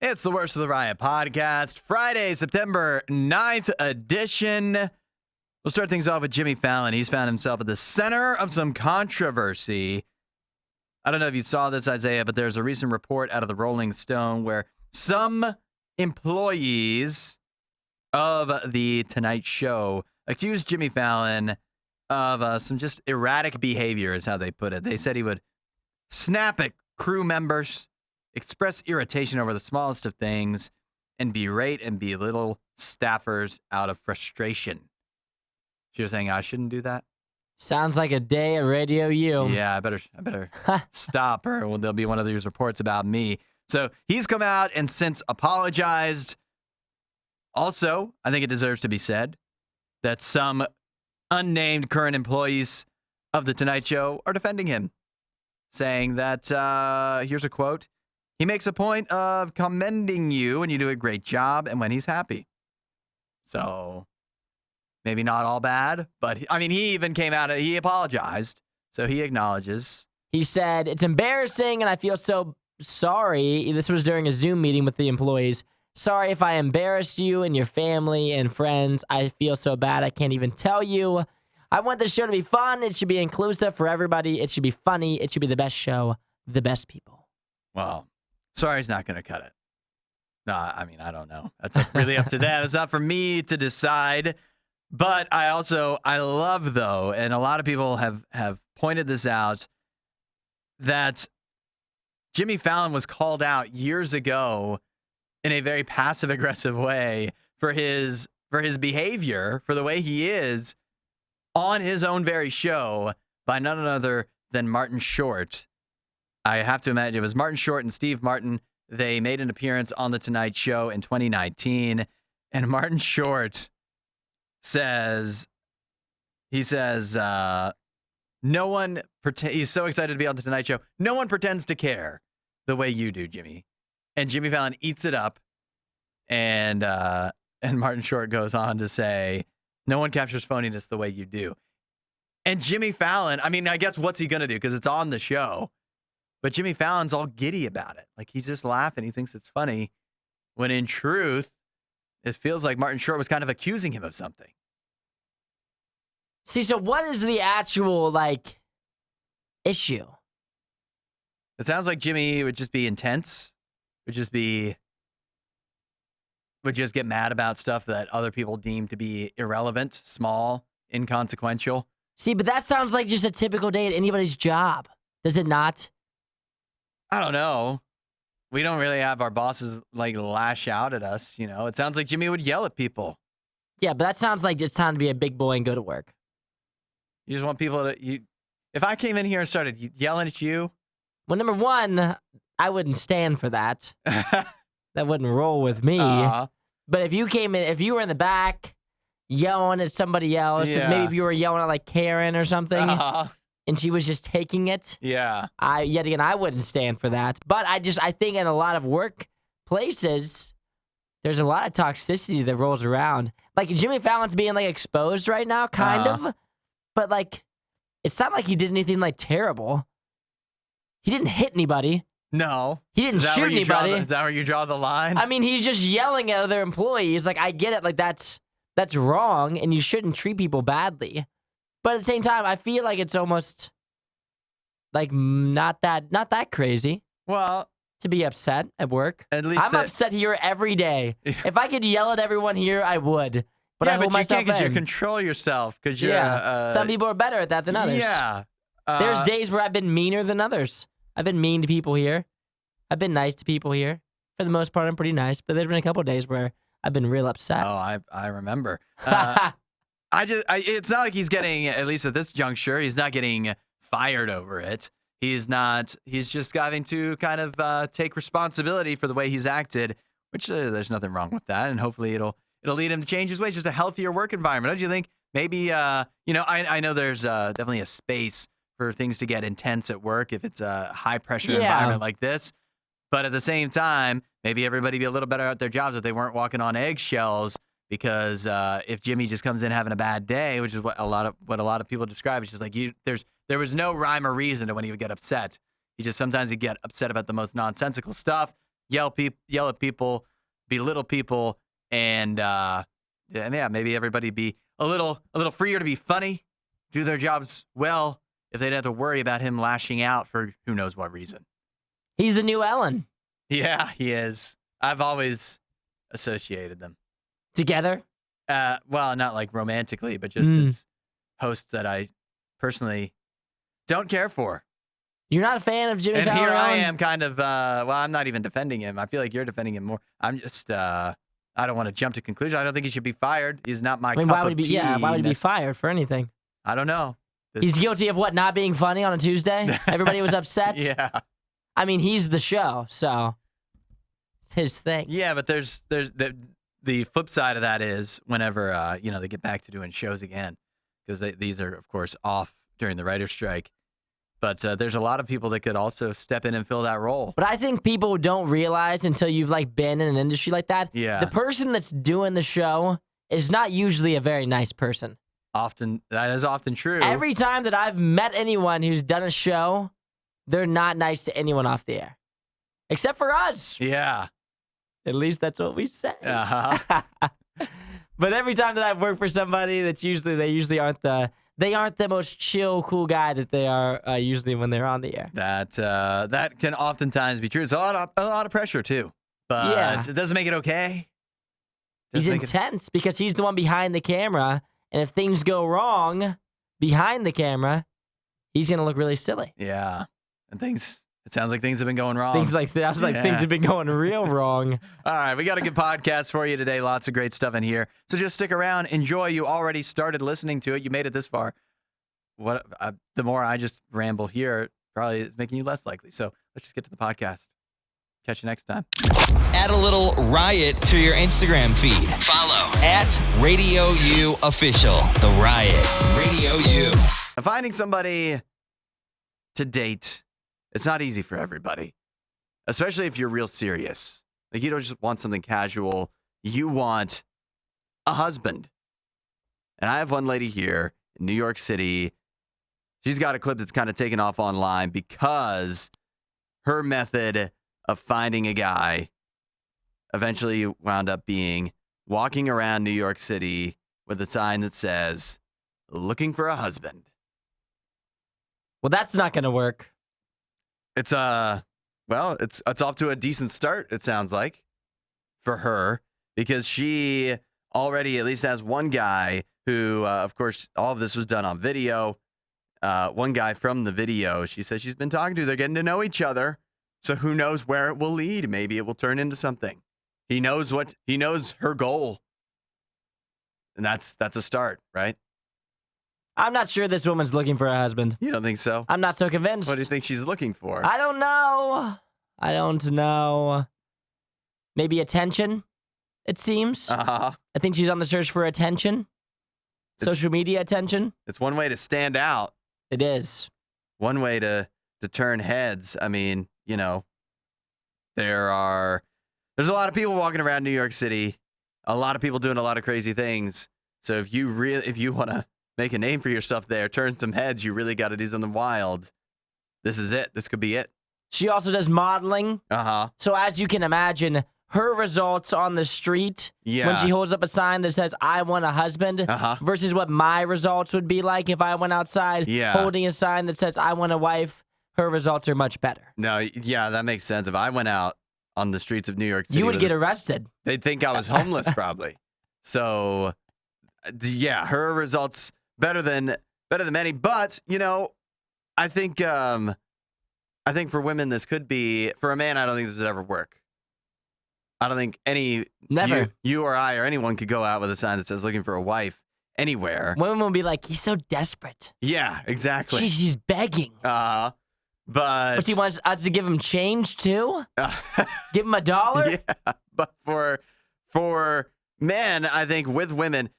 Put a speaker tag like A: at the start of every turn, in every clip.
A: It's the Worst of the Riot podcast, Friday, September 9th edition. We'll start things off with Jimmy Fallon. He's found himself at the center of some controversy. I don't know if you saw this, Isaiah, but there's a recent report out of the Rolling Stone where some employees of the Tonight Show accused Jimmy Fallon of some just erratic behavior, is how they put it. They said he would snap at crew members, express irritation over the smallest of things, and berate and belittle staffers out of frustration. She was saying I shouldn't do that.
B: Sounds like a day at RadioU.
A: Yeah, I better stop, or there'll be one of these reports about me. So he's come out and since apologized. Also, I think it deserves to be said that some unnamed current employees of The Tonight Show are defending him, saying that, here's a quote, "He makes a point of commending you when you do a great job and when he's happy." So maybe not all bad, but I mean, he even came out and he apologized. So he acknowledges.
B: He said, "It's embarrassing and I feel so sorry." This was during a Zoom meeting with the employees. "Sorry if I embarrassed you and your family and friends. I feel so bad. I can't even tell you. I want this show to be fun. It should be inclusive for everybody. It should be funny. It should be the best show, the best people."
A: Well, sorry's not going to cut it. No, I mean, I don't know. That's really up to them. It's not for me to decide. But I love, though, and a lot of people have pointed this out, that Jimmy Fallon was called out years ago in a very passive-aggressive way for his behavior, for the way he is on his own very show by none other than Martin Short. I have to imagine it was Martin Short and Steve Martin. They made an appearance on The Tonight Show in 2019, and Martin Short says, he's so excited to be on The Tonight Show. "No one pretends to care the way you do, Jimmy." And Jimmy Fallon eats it up. And Martin Short goes on to say, "No one captures phoniness the way you do." And Jimmy Fallon, I mean, I guess what's he going to do? Because it's on the show. But Jimmy Fallon's all giddy about it. Like, he's just laughing. He thinks it's funny. When in truth, it feels like Martin Short was kind of accusing him of something.
B: See, so what is the actual, issue?
A: It sounds like Jimmy would just be intense. Would just get mad about stuff that other people deem to be irrelevant, small, inconsequential.
B: See, but that sounds like just a typical day at anybody's job. Does it not?
A: I don't know. We don't really have our bosses lash out at us, you know. It sounds like Jimmy would yell at people.
B: Yeah, but that sounds like it's time to be a big boy and go to work.
A: You just want people to if I came in here and started yelling at you.
B: Well, number one, I wouldn't stand for that. That wouldn't roll with me. But if you came in, if you were in the back yelling at somebody else, maybe if you were yelling at Karen or something, and she was just taking it, yet again, I wouldn't stand for that. But I think in a lot of workplaces, there's a lot of toxicity that rolls around. Jimmy Fallon's being exposed right now, kind of. But it's not like he did anything terrible. He didn't hit anybody.
A: No.
B: He didn't shoot anybody.
A: Is that where you draw the line?
B: I mean, he's just yelling at other employees. I get it. That's wrong, and you shouldn't treat people badly. But at the same time, I feel like it's almost not that crazy.
A: Well,
B: to be upset at work.
A: At least
B: I'm upset here every day. If I could yell at everyone here, I would. But I hold myself in.
A: Yeah, but you can't because you control yourself. Because you're
B: some people are better at that than others.
A: Yeah.
B: There's days where I've been meaner than others. I've been mean to people here. I've been nice to people here. For the most part, I'm pretty nice. But there's been a couple of days where I've been real upset.
A: Oh, I remember. It's not like he's getting, at least at this juncture, he's not getting fired over it. He's just having to kind of take responsibility for the way he's acted, which there's nothing wrong with that. And hopefully it'll lead him to change his ways, just a healthier work environment. Don't you think? Maybe, I know there's definitely a space for things to get intense at work if it's a high-pressure environment like this. But at the same time, maybe everybody be a little better at their jobs if they weren't walking on eggshells. Because if Jimmy just comes in having a bad day, which is what a lot of people describe, it's just like there was no rhyme or reason to when he would get upset. Sometimes he'd get upset about the most nonsensical stuff. yell at people, belittle people, and maybe everybody be a little freer to be funny, do their jobs well if they'd have to worry about him lashing out for who knows what reason.
B: He's the new Ellen.
A: Yeah, he is. I've always associated them
B: Together?
A: Well, not like romantically, but just as hosts that I personally don't care for.
B: You're not a fan of Jimmy Fallon?
A: And here I am kind of, I'm not even defending him. I feel like you're defending him more. I'm just, I don't want to jump to conclusion. I don't think he should be fired. He's not my cup
B: why would
A: of
B: he be,
A: tea.
B: Yeah, why would he be fired for anything?
A: I don't know.
B: He's guilty of what, not being funny on a Tuesday? Everybody was upset?
A: Yeah.
B: I mean, he's the show, so it's his thing.
A: Yeah, but there's the flip side of that is whenever, they get back to doing shows again, because these are, of course, off during the writer's strike. But there's a lot of people that could also step in and fill that role.
B: But I think people don't realize until you've been in an industry like that.
A: Yeah.
B: The person that's doing the show is not usually a very nice person.
A: That is often true.
B: Every time that I've met anyone who's done a show, they're not nice to anyone off the air. Except for us.
A: Yeah.
B: At least that's what we say.
A: Uh-huh.
B: But every time that I've worked for somebody, they usually aren't the most chill, cool guy that they are usually when they're on the air.
A: That can oftentimes be true. It's a lot of pressure too, but it doesn't make it okay.
B: He's intense because he's the one behind the camera, and if things go wrong behind the camera, he's gonna look really silly.
A: Yeah, and it sounds like things have been going wrong.
B: Things have been going real wrong.
A: All right, we got a good podcast for you today. Lots of great stuff in here. So just stick around, enjoy. You already started listening to it. You made it this far. The more I just ramble here, probably is making you less likely. So let's just get to the podcast. Catch you next time.
C: Add a little RIOT to your Instagram feed. Follow @RadioU Official. The RIOT. Radio U.
A: Finding somebody to date, it's not easy for everybody, especially if you're real serious. Like, you don't just want something casual. You want a husband. And I have one lady here in New York City. She's got a clip that's kind of taken off online because her method of finding a guy eventually wound up being walking around New York City with a sign that says, "Looking for a husband."
B: Well, that's not going to work.
A: It's off to a decent start, it sounds like, for her, because she already at least has one guy who, of course, all of this was done on video. One guy from the video, she says she's been talking to. They're getting to know each other. So who knows where it will lead? Maybe it will turn into something. He knows her goal. And that's a start, right?
B: I'm not sure this woman's looking for a husband.
A: You don't think so?
B: I'm not so convinced.
A: What do you think she's looking for?
B: I don't know. Maybe attention, it seems.
A: Uh-huh.
B: I think she's on the search for attention. Social media attention. It's
A: one way to stand out.
B: It is.
A: One way to turn heads. I mean, there's a lot of people walking around New York City, a lot of people doing a lot of crazy things. So if you want to make a name for yourself there, turn some heads, you really got to do something wild. This is it. This could be it.
B: She also does modeling.
A: Uh-huh.
B: So as you can imagine, her results on the street when she holds up a sign that says, "I want a husband," versus what my results would be like if I went outside holding a sign that says, "I want a wife," her results are much better.
A: No, yeah, that makes sense. If I went out on the streets of New York City,
B: you would get arrested.
A: They'd think I was homeless probably. So, yeah, her results better than many. But I think for women this could be. For a man, I don't think this would ever work. I don't think
B: Never.
A: You or I or anyone could go out with a sign that says "looking for a wife" anywhere.
B: Women will be like, "He's so desperate."
A: Yeah, exactly.
B: She's begging.
A: But
B: he wants us to give him change too? Give him $1?
A: Yeah, but for men, I think with women,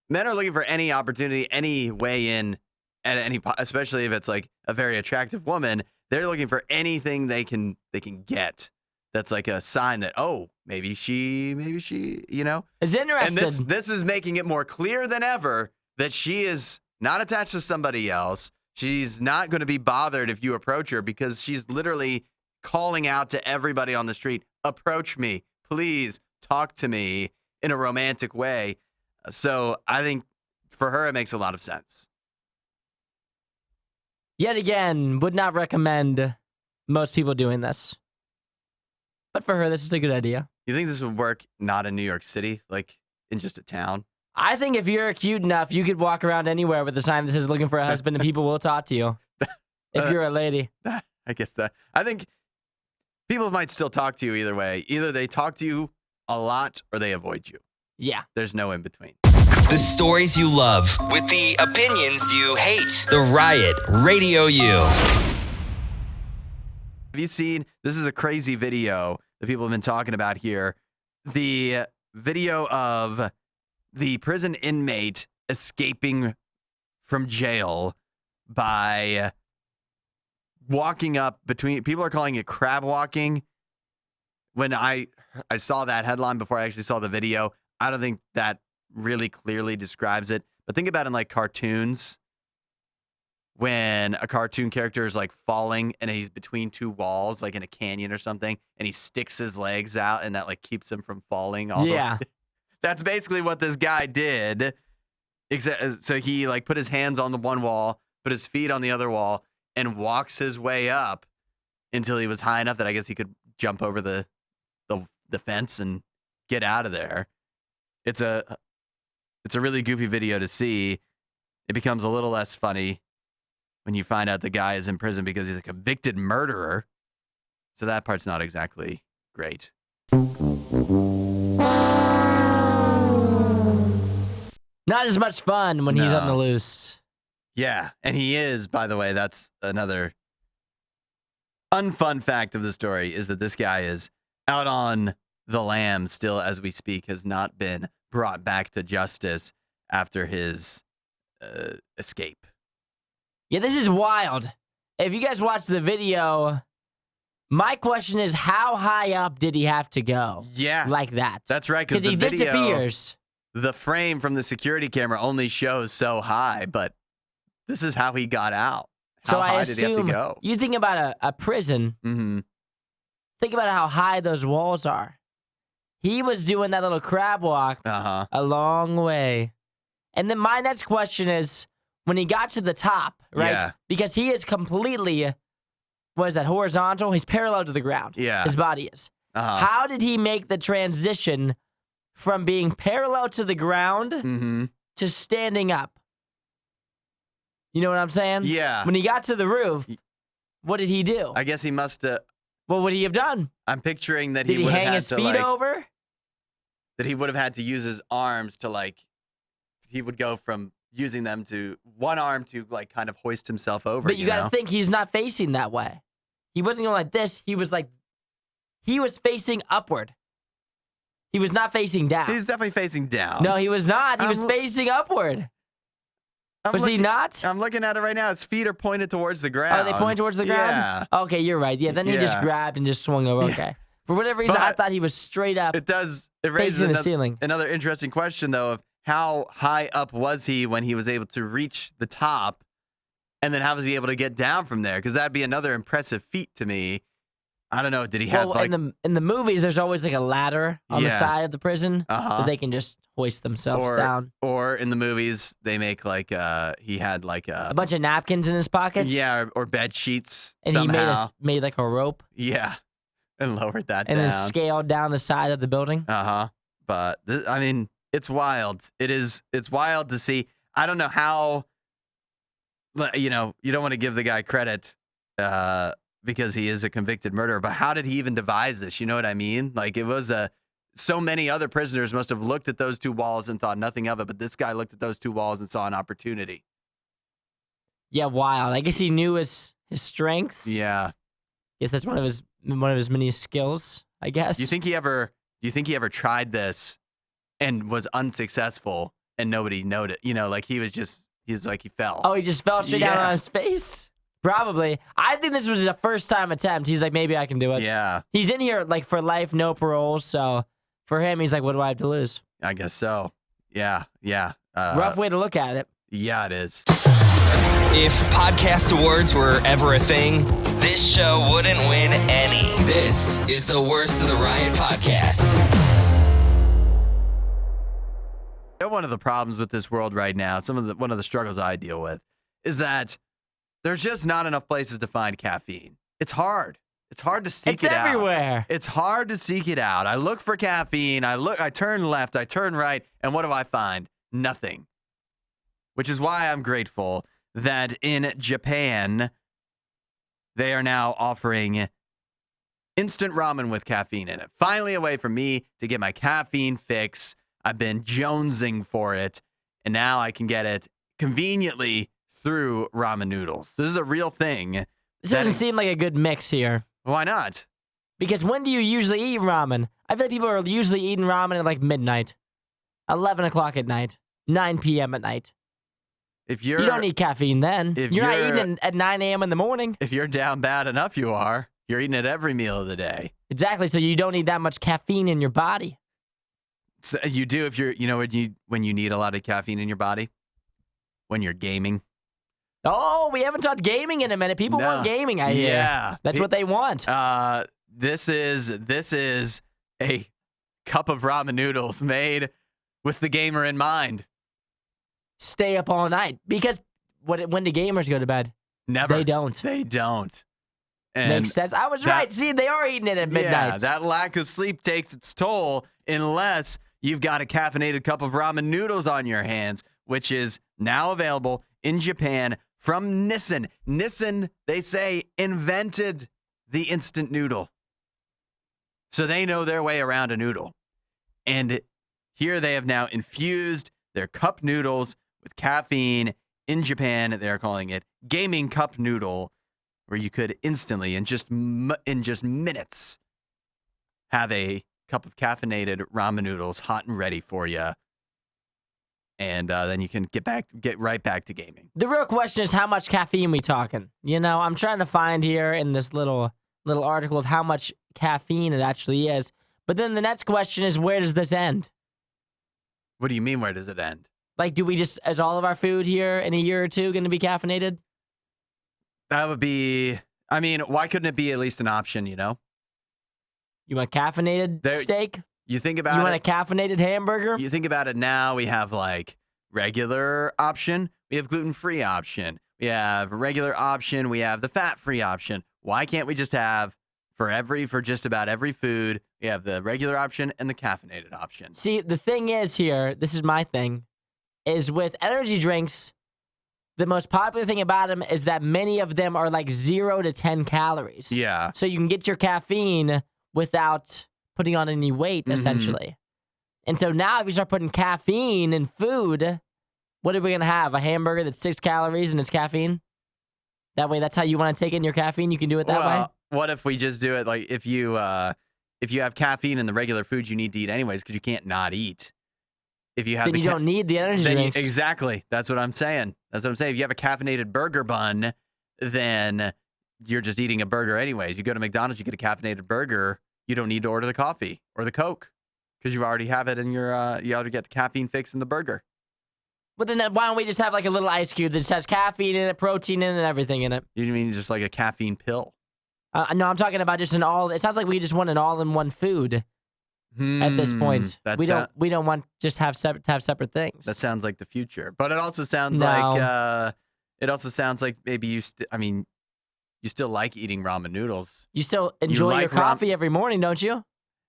A: men are looking for any opportunity, any way in, at any, especially if it's like a very attractive woman. They're looking for anything they can get. That's like a sign that, oh, maybe she,
B: is interested.
A: And this is making it more clear than ever that she is not attached to somebody else. She's not going to be bothered if you approach her because she's literally calling out to everybody on the street, approach me, please talk to me in a romantic way. So I think for her, it makes a lot of sense.
B: Yet again, would not recommend most people doing this. But for her, this is a good idea.
A: You think this would work not in New York City, like in just a town?
B: I think if you're cute enough, you could walk around anywhere with a sign that says looking for a husband and people will talk to you. If you're a lady.
A: I guess that. I think people might still talk to you either way. Either they talk to you a lot or they avoid you.
B: Yeah.
A: There's no in between.
C: The stories you love with the opinions you hate. The Riot Radio U.
A: Have you seen, this is a crazy video that people have been talking about here. The video of the prison inmate escaping from jail by walking up between, people are calling it crab walking. When I saw that headline before I actually saw the video, I don't think that really clearly describes it. But think about it in like cartoons, when a cartoon character is like falling and he's between two walls, like in a canyon or something, and he sticks his legs out and that like keeps him from falling.
B: Yeah.
A: That's basically what this guy did. So he like put his hands on the one wall, put his feet on the other wall, and walks his way up until he was high enough that I guess he could jump over the fence and get out of there. It's a really goofy video to see. It becomes a little less funny when you find out the guy is in prison because he's a convicted murderer. So that part's not exactly great.
B: Not as much fun when he's on the loose.
A: Yeah, and he is, by the way. That's another unfun fact of the story, is that this guy is out on the lam still as we speak, has not been brought back to justice after his escape.
B: Yeah, this is wild. If you guys watch the video, my question is, how high up did he have to go?
A: Yeah.
B: Like that.
A: That's right, because the
B: he
A: video,
B: disappears.
A: The frame from the security camera only shows so high, but this is how he got out. How high did he have to go?
B: You think about a prison.
A: Mm-hmm.
B: Think about how high those walls are. He was doing that little crab walk a long way. And then my next question is, when he got to the top, right?
A: Yeah.
B: Because he is completely, what is that, horizontal? He's parallel to the ground.
A: Yeah.
B: His body is. How did he make the transition from being parallel to the ground to standing up? You know what I'm saying?
A: Yeah.
B: When he got to the roof, what did he do?
A: I guess he must have.
B: What would he have done?
A: I'm picturing that
B: Did he
A: would have
B: hang
A: had
B: his
A: to,
B: feet
A: like,
B: over?
A: That he would have had to use his arms to, like, he would go from using them to one arm to, like, kind of hoist himself over.
B: But you got to think, he's not facing that way. He wasn't going like this. He was facing upward. He was not facing down.
A: He's definitely facing down.
B: No, he was not. He was facing upward. Was he not?
A: I'm looking at it right now. His feet are pointed towards the ground.
B: Oh, they point towards the ground?
A: Yeah.
B: Okay, you're right. Yeah, then he just grabbed and just swung over. Okay. For whatever reason, I thought he was straight up.
A: It raises
B: the ceiling.
A: Another interesting question, though, of how high up was he when he was able to reach the top? And then how was he able to get down from there? Because that'd be another impressive feat to me. I don't know. Did he have
B: in the movies, there's always like a ladder on the side of the prison that they can just hoist themselves down.
A: Or in the movies, they make like he had like
B: a bunch of napkins in his pockets.
A: Yeah, or bed sheets.
B: And
A: somehow.
B: he made like a rope.
A: Yeah, and lowered that down.
B: And then scaled down the side of the building.
A: But I mean, it's wild. It's wild to see. I don't know how. You know, you don't want to give the guy credit. Because he is a convicted murderer, but how did he even devise this? You know what I mean? Like, it was so many other prisoners must have looked at those two walls and thought nothing of it, but this guy looked at those two walls and saw an opportunity.
B: Yeah, wild. I guess he knew his strengths.
A: Yeah.
B: Guess that's one of his many skills, I guess.
A: Do you think he ever tried this and was unsuccessful and nobody noticed? You know, like he fell.
B: Oh, he just fell straight down on his face? Probably. I think this was a first-time attempt. He's like, maybe I can do it.
A: Yeah.
B: He's in here like for life, no parole. So for him, he's like, what do I have to lose?
A: I guess so. Yeah.
B: Rough way to look at it.
A: Yeah, it is.
C: If podcast awards were ever a thing, this show wouldn't win any. This is the Worst of the Riot podcast.
A: One of the problems with this world right now, one of the struggles I deal with, is that there's just not enough places to find caffeine. It's hard. It's hard to seek it out.
B: It's everywhere.
A: It's hard to seek it out. I look for caffeine. I turn left. I turn right. And what do I find? Nothing. Which is why I'm grateful that in Japan, they are now offering instant ramen with caffeine in it. Finally, a way for me to get my caffeine fix. I've been jonesing for it, and now I can get it conveniently through ramen noodles. This is a real thing.
B: This doesn't seem like a good mix here.
A: Why not?
B: Because when do you usually eat ramen? I feel like people are usually eating ramen at like midnight, 11 o'clock at night, 9 p.m. at night. You don't need caffeine then. You're not eating it at 9 a.m. in the morning.
A: If you're down bad enough, you are. You're eating it every meal of the day.
B: Exactly. So you don't need that much caffeine in your body.
A: So you do if you're, when you need a lot of caffeine in your body? When you're gaming.
B: Oh, we haven't talked gaming in a minute. People want gaming, I hear.
A: Yeah.
B: That's what they want.
A: This is a cup of ramen noodles made with the gamer in mind.
B: Stay up all night. Because when do gamers go to bed?
A: Never.
B: They don't.
A: They don't. And
B: makes sense. I was right. See, they are eating it at midnight.
A: Yeah, that lack of sleep takes its toll unless you've got a caffeinated cup of ramen noodles on your hands, which is now available in Japan from Nissan. Nissan, they say, invented the instant noodle. So they know their way around a noodle. And here they have now infused their cup noodles with caffeine. In Japan, they're calling it gaming cup noodle, where you could instantly, in just minutes, have a cup of caffeinated ramen noodles hot and ready for you. And then you can get right back to gaming.
B: The real question is how much caffeine we talking? I'm trying to find here in this little article of how much caffeine it actually is. But then the next question is, where does this end?
A: What do you mean, where does it end?
B: Like, do we just, is all of our food here in a year or two going to be caffeinated?
A: That would be, why couldn't it be at least an option, You
B: want caffeinated steak?
A: You think about it.
B: You want a caffeinated hamburger?
A: You think about it now, we have like regular option. We have gluten-free option. We have a regular option. We have the fat-free option. Why can't we just have for just about every food, we have the regular option and the caffeinated option?
B: See, the thing is here, this is my thing, is with energy drinks, the most popular thing about them is that many of them are like 0 to 10 calories.
A: Yeah.
B: So you can get your caffeine without putting on any weight, essentially. And so now if you start putting caffeine in food, what are we going to have? A hamburger that's 6 calories and it's caffeine? That way, that's how you want to take in your caffeine? You can do it that way?
A: What if we just do it like if you have caffeine in the regular food you need to eat anyways because you can't not eat. If you have
B: then you don't need the energy drinks.
A: Exactly. That's what I'm saying. If you have a caffeinated burger bun, then you're just eating a burger anyways. You go to McDonald's, you get a caffeinated burger. You don't need to order the coffee or the Coke because you already have it in your, you already get the caffeine fix in the burger.
B: But then why don't we just have like a little ice cube that just has caffeine in it, protein in it, and everything in it?
A: You mean just like a caffeine pill?
B: No, I'm talking about just it sounds like we just want an all-in-one food at this point. We don't want just have separate things.
A: That sounds like the future. But it also sounds like maybe you still like eating ramen noodles.
B: You still enjoy your coffee every morning, don't you?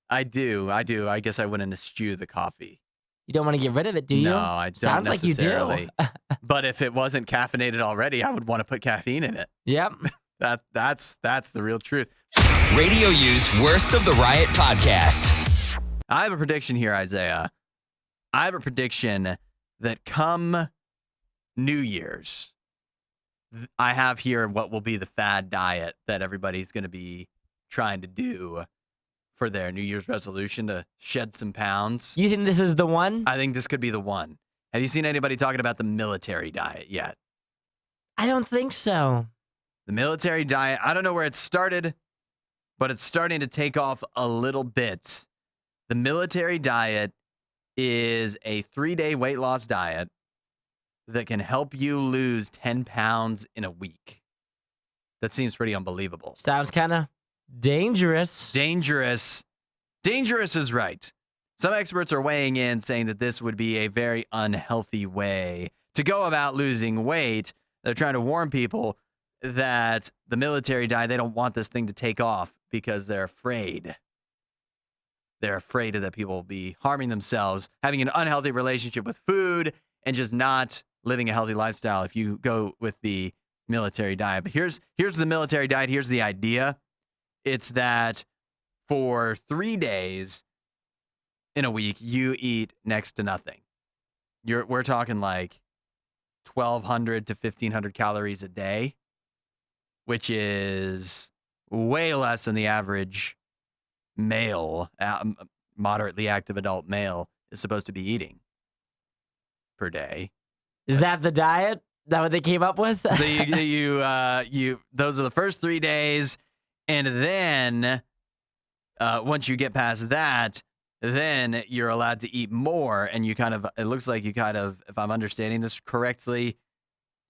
A: I do. I guess I wouldn't eschew the coffee.
B: You don't want to get rid of it, do you?
A: No, I don't.
B: Sounds
A: necessarily.
B: Like you do.
A: But if it wasn't caffeinated already, I would want to put caffeine in it.
B: Yep.
A: That's the real truth.
C: Radio U's Worst of the Riot podcast.
A: I have a prediction here, Isaiah. I have a prediction that come New Year's, I have here what will be the fad diet that everybody's going to be trying to do for their New Year's resolution to shed some pounds.
B: You think this is the one?
A: I think this could be the one. Have you seen anybody talking about the military diet yet?
B: I don't think so.
A: The military diet, I don't know where it started, but it's starting to take off a little bit. The military diet is a 3-day weight loss diet that can help you lose 10 pounds in a week. That seems pretty unbelievable.
B: Sounds kind of dangerous.
A: Dangerous. Dangerous is right. Some experts are weighing in saying that this would be a very unhealthy way to go about losing weight. They're trying to warn people that the military diet, they don't want this thing to take off because they're afraid. They're afraid that people will be harming themselves, having an unhealthy relationship with food, and just not living a healthy lifestyle if you go with the military diet. But here's the military diet. Here's the idea. It's that for 3 days in a week, you eat next to nothing. We're talking like 1,200 to 1,500 calories a day, which is way less than the average male, moderately active adult male is supposed to be eating per day.
B: Is that the diet? Is that what they came up with?
A: So you those are the first 3 days, and then once you get past that, then you're allowed to eat more, and it looks like you kind of, if I'm understanding this correctly,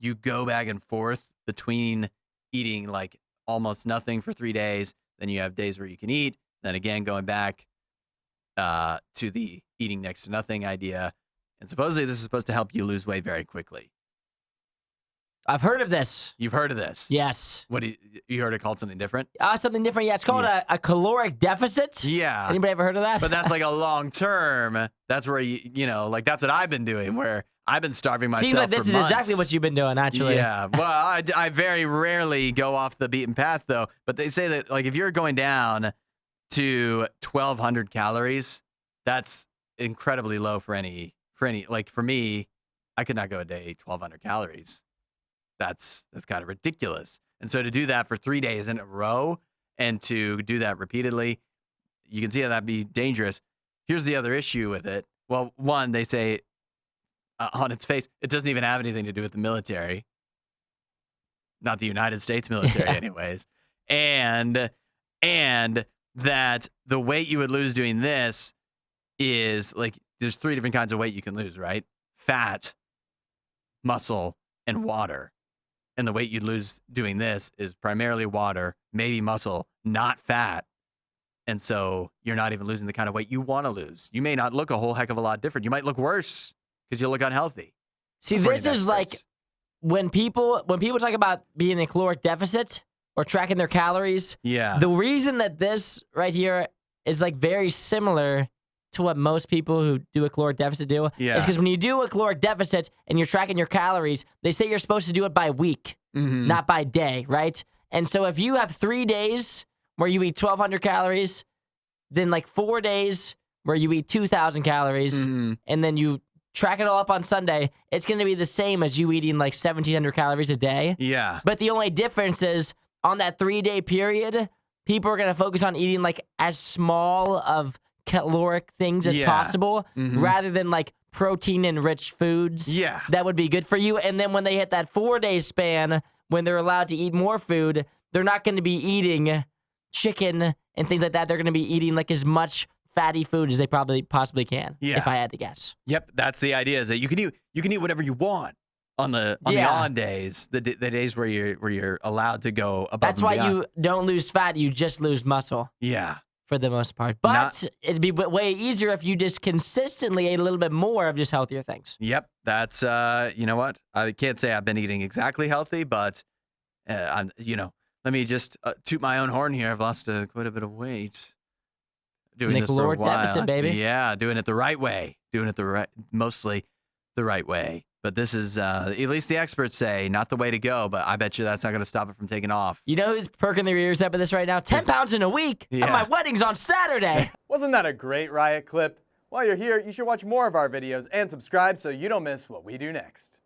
A: you go back and forth between eating like almost nothing for 3 days, then you have days where you can eat, then again going back to the eating next to nothing idea, and supposedly this is supposed to help you lose weight very quickly.
B: I've heard of this.
A: You've heard of this?
B: Yes.
A: What you heard it called something different?
B: Something different. Yeah, it's called a caloric deficit.
A: Yeah.
B: Anybody ever heard of that?
A: But that's like a long term. That's where like that's what I've been doing, where I've been starving myself.
B: Seems like this
A: for
B: is
A: months.
B: exactly what you've been doing, actually.
A: Yeah. Well, I very rarely go off the beaten path though. But they say that like if you're going down to 1,200 calories, that's incredibly low for any like for me, I could not go a day 1,200 calories. That's kind of ridiculous. And so to do that for 3 days in a row and to do that repeatedly, you can see how that'd be dangerous. Here's the other issue with it. Well, one, they say on its face, it doesn't even have anything to do with the military. Not the United States military anyways. And that the weight you would lose doing this is like, there's 3 different kinds of weight you can lose, right? Fat, muscle, and water. And the weight you'd lose doing this is primarily water, maybe muscle, not fat. And so you're not even losing the kind of weight you want to lose. You may not look a whole heck of a lot different. You might look worse because you look unhealthy.
B: See, this is like when people talk about being in a caloric deficit or tracking their calories.
A: Yeah.
B: The reason that this right here is like very similar to what most people who do a caloric deficit do.
A: Yeah.
B: It's because when you do a caloric deficit and you're tracking your calories, they say you're supposed to do it by week, not by day, right? And so if you have 3 days where you eat 1,200 calories, then like 4 days where you eat 2,000 calories, and then you track it all up on Sunday, it's going to be the same as you eating like 1,700 calories a day.
A: Yeah.
B: But the only difference is on that 3-day period, people are going to focus on eating like as small of caloric things as possible rather than like protein-enriched foods that would be good for you. And then when they hit that 4-day span, when they're allowed to eat more food, they're not going to be eating chicken and things like that. They're going to be eating like as much fatty food as they possibly can, if I had to guess.
A: Yep, that's the idea, is that you can eat whatever you want on the on days, the days where you're allowed to go above.
B: That's why you don't lose fat, you just lose muscle.
A: Yeah.
B: For the most part. But it'd be way easier if you just consistently ate a little bit more of just healthier things.
A: Yep. That's, you know what? I can't say I've been eating exactly healthy, but, let me just toot my own horn here. I've lost quite a bit of weight. Doing this for a while.
B: Deficit, baby.
A: Yeah, doing it the right way. Mostly the right way. But this is, at least the experts say, not the way to go, but I bet you that's not going to stop it from taking off.
B: You know who's perking their ears up at this right now? 10 pounds in a week?
A: Yeah.
B: And my wedding's on Saturday.
D: Wasn't that a great Riot clip? While you're here, you should watch more of our videos and subscribe so you don't miss what we do next.